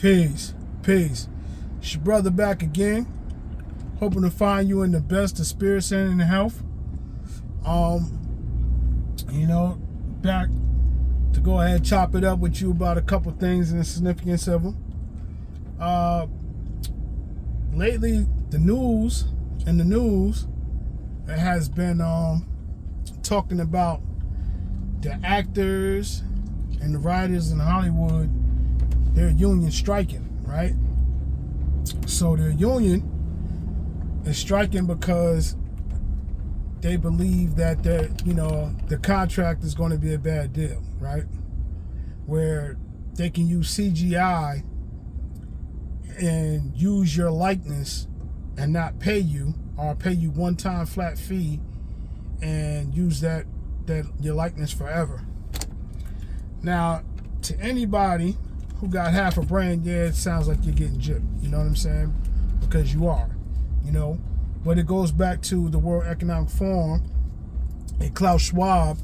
Peace. Peace. It's your brother back again. Hoping to find you in the best of spirits and in health. Back to go ahead and chop it up with you about a couple things and the significance of them. Lately, the news it has been talking about the actors and the writers in Hollywood, their union striking, right? So their union is striking because they believe that the contract is going to be a bad deal, right? Where they can use CGI and use your likeness and not pay you, or pay you one-time flat fee and use that your likeness forever. Now, to anybody who got half a brain, yeah, it sounds like you're getting gypped. You know what I'm saying? Because you are, But it goes back to the World Economic Forum and Klaus Schwab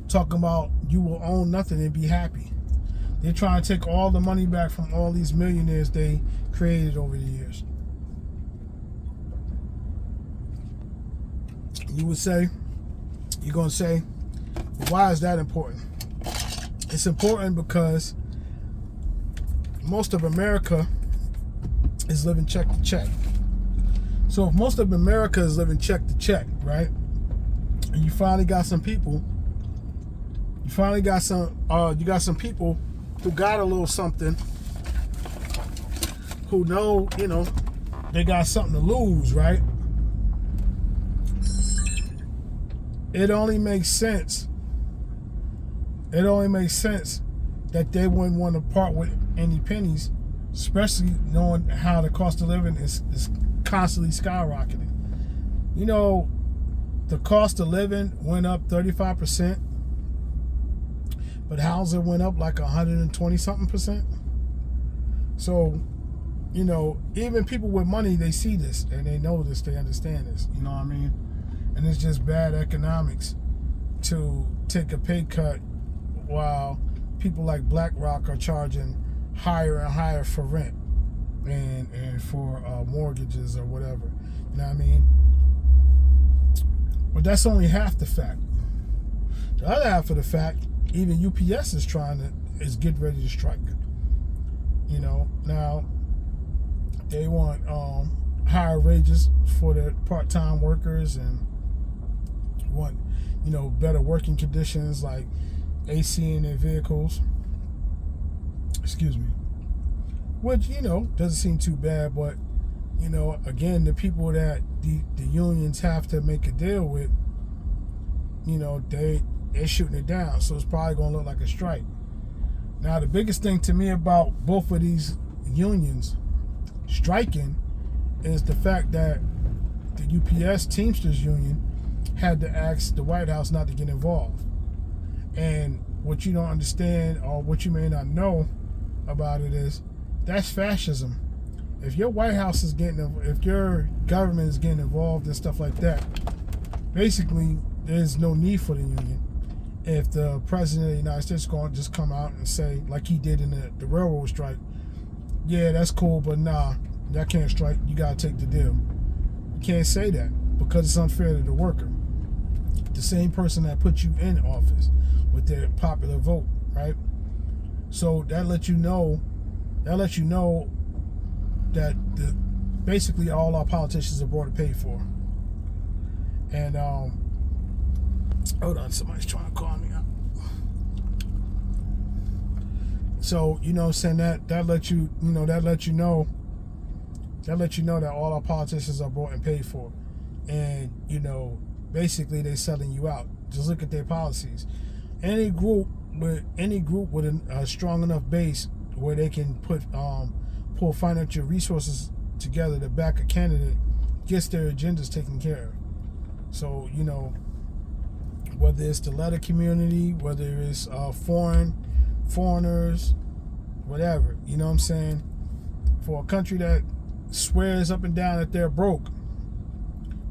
talking about you will own nothing and be happy. They're trying to take all the money back from all these millionaires they created over the years. You're going to say, why is that important? It's important because most of America is living check to check. So if most of America is living check to check, right? And you finally got some people, you got some people who got a little something, who know, they got something to lose, right? It only makes sense that they wouldn't want to part with any pennies, especially knowing how the cost of living is constantly skyrocketing. The cost of living went up 35%, but housing went up like 120 something percent. So, even people with money, they see this and they know this, they understand this, you know what I mean? And it's just bad economics to take a pay cut while people like BlackRock are charging higher and higher for rent and for mortgages or whatever. You know what I mean? But that's only half the fact. The other half of the fact, even UPS is getting ready to strike. Now they want higher wages for the part-time workers and want, better working conditions like AC in their vehicles. Excuse me. Which, doesn't seem too bad, but, again, the people that the unions have to make a deal with, they're shooting it down. So it's probably going to look like a strike. Now, the biggest thing to me about both of these unions striking is the fact that the UPS Teamsters Union had to ask the White House not to get involved. And what you don't understand, or what you may not know about it, is that's fascism. If your White House if your government is getting involved in stuff like that, basically there's no need for the union. If the president of the United States is going to just come out and say, like he did in the railroad strike, yeah, that's cool, but nah, y'all can't strike, you got to take the deal. You can't say that because it's unfair to the worker. The same person that put you in office with their popular vote, right? So that lets you know that basically all our politicians are brought to pay for. And hold on, somebody's trying to call me out. So, saying that lets you know that all our politicians are brought and paid for. And, basically they're selling you out. Just look at their policies. Any group with a strong enough base where they can pull financial resources together to back a candidate gets their agendas taken care of. So, whether it's the letter community, whether it's foreigners, whatever, you know what I'm saying? For a country that swears up and down that they're broke,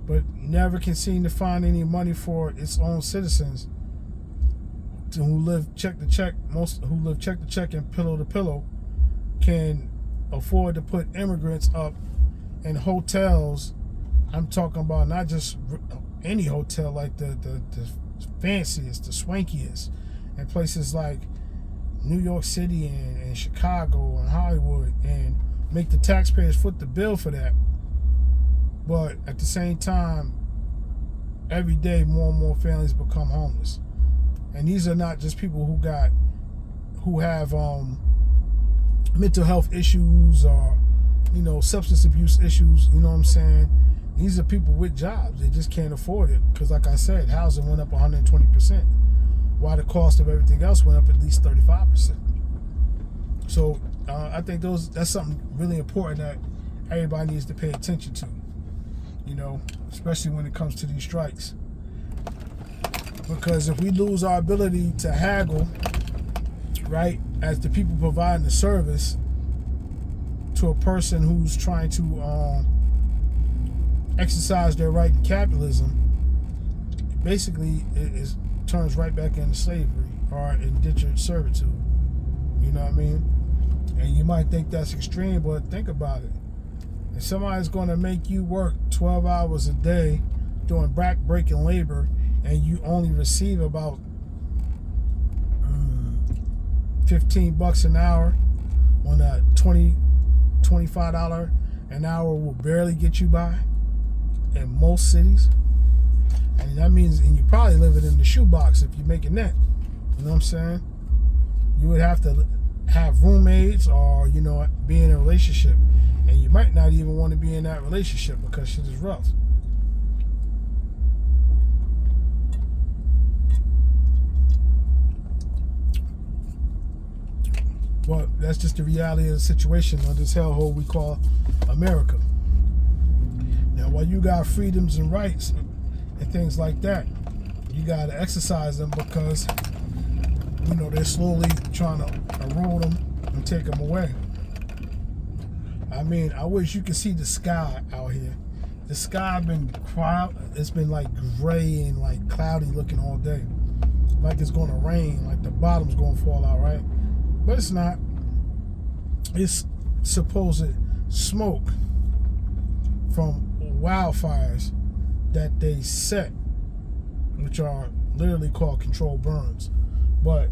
but never can seem to find any money for its own citizens, who live check to check and pillow to pillow, can afford to put immigrants up in hotels. I'm talking about not just any hotel, like the fanciest, the swankiest, and places like New York City and Chicago and Hollywood, and make the taxpayers foot the bill for that. But at the same time, every day more and more families become homeless. And these are not just people who have mental health issues or, substance abuse issues, you know what I'm saying? These are people with jobs. They just can't afford it because, like I said, housing went up 120%, while the cost of everything else went up at least 35%. So I think that's something really important that everybody needs to pay attention to, especially when it comes to these strikes. Because if we lose our ability to haggle, right, as the people providing the service to a person who's trying to exercise their right in capitalism, basically it turns right back into slavery or indentured servitude. You know what I mean? And you might think that's extreme, but think about it. If somebody's going to make you work 12 hours a day doing back-breaking labor, and you only receive about $15 an hour, when a $25 an hour will barely get you by in most cities, and that means, and you probably living in the shoebox if you're making that. You know what I'm saying? You would have to have roommates or, be in a relationship, and you might not even want to be in that relationship because shit is rough. But that's just the reality of the situation of this hellhole we call America. Now, while you got freedoms and rights and things like that, you got to exercise them because, they're slowly trying to erode them and take them away. I mean, I wish you could see the sky out here. The sky been it's been like gray and like cloudy looking all day. Like it's going to rain, like the bottom's going to fall out, right? But it's not. It's supposed smoke from wildfires that they set, which are literally called controlled burns. But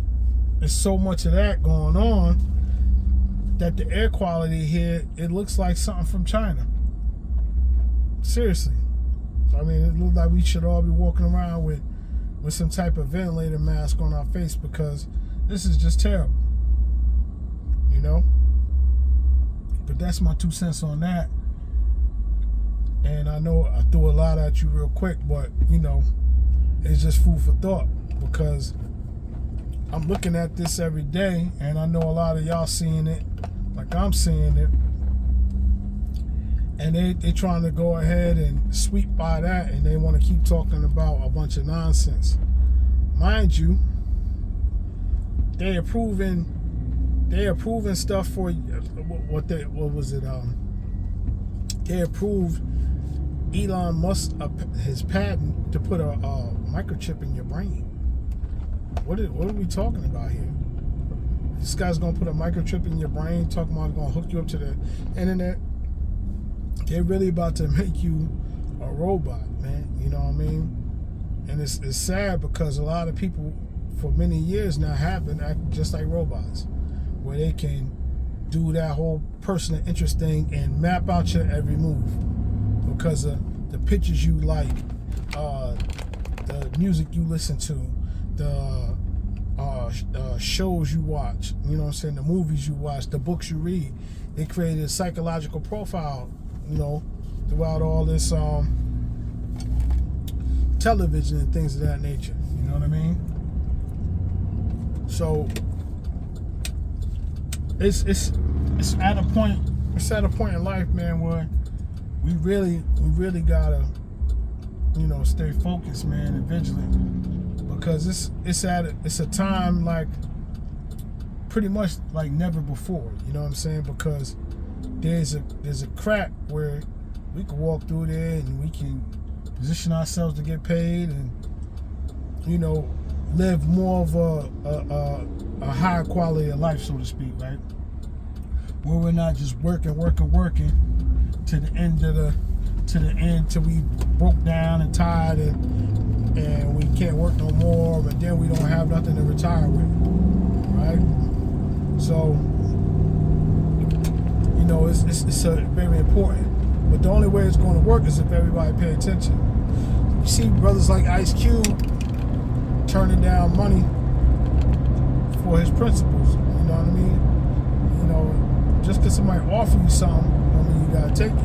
there's so much of that going on that the air quality here, it looks like something from China. Seriously. I mean, it looks like we should all be walking around with some type of ventilator mask on our face because this is just terrible. But that's my 2 cents on that. And I know I threw a lot at you real quick, but it's just food for thought because I'm looking at this every day, and I know a lot of y'all seeing it like I'm seeing it, and they trying to go ahead and sweep by that, and they want to keep talking about a bunch of nonsense. Mind you, they approving stuff for they approved Elon Musk his patent to put a microchip in your brain. What are we talking about here? This guy's gonna put a microchip in your brain, talking about gonna hook you up to the internet. They're really about to make you a robot, man. You know what I mean? And it's sad because a lot of people for many years now have been acting just like robots, where they can do that whole personal interest thing and map out your every move because of the pictures you like, the music you listen to, the shows you watch, the movies you watch, the books you read. They created a psychological profile, throughout all this television and things of that nature. You know what I mean? So it's at a point in life, man, where we really gotta stay focused, man, and vigilant, because it's a time like pretty much like never before. You know what I'm saying? Because there's a crack where we can walk through there and we can position ourselves to get paid and live more of a higher quality of life, so to speak, right? where we're not just working to the end till we broke down and tired and we can't work no more, but then we don't have nothing to retire with, right? So, you know, it's very important. But the only way it's going to work is if everybody pay attention. You see brothers like Ice Cube turning down money for his principles. You know what I mean? You know, just because somebody offer you something, I mean, you gotta take it.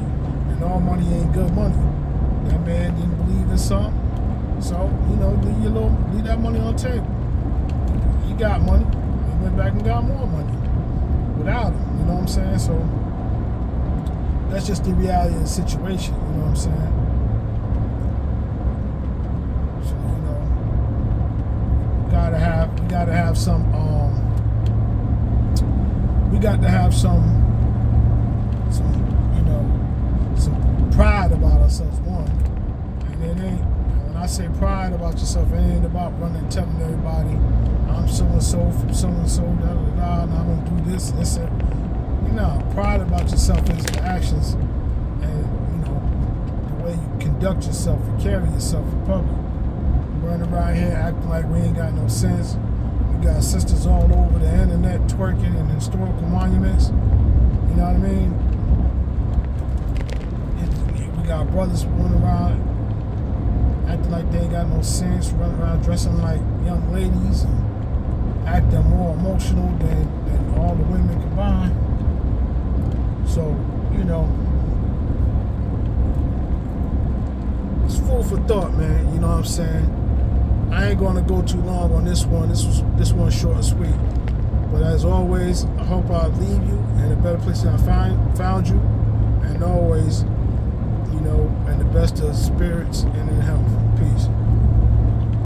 And all money ain't good money. That man didn't believe in something, so you know, leave that money on the table. He got money. He went back and got more money without him. You know what I'm saying? So that's just the reality of the situation. You know what I'm saying? So you know, we got to have some pride about ourselves, one. And it ain't, when I say pride about yourself, it ain't about running and telling everybody I'm so and so from so and so, and I don't do this, and you know, pride about yourself is the actions and, you know, the way you conduct yourself and carry yourself in public. Running around here acting like we ain't got no sense. We got sisters all over the internet twerking in historical monuments. You know what I mean? We got brothers running around acting like they ain't got no sense, running around dressing like young ladies and acting more emotional than all the women combined. So, you know, it's food for thought, man. You know what I'm saying? I ain't gonna go too long on this one. This one's short and sweet. But as always, I hope I leave you in a better place than I found you. And always, you know, in the best of spirits and in health. Peace.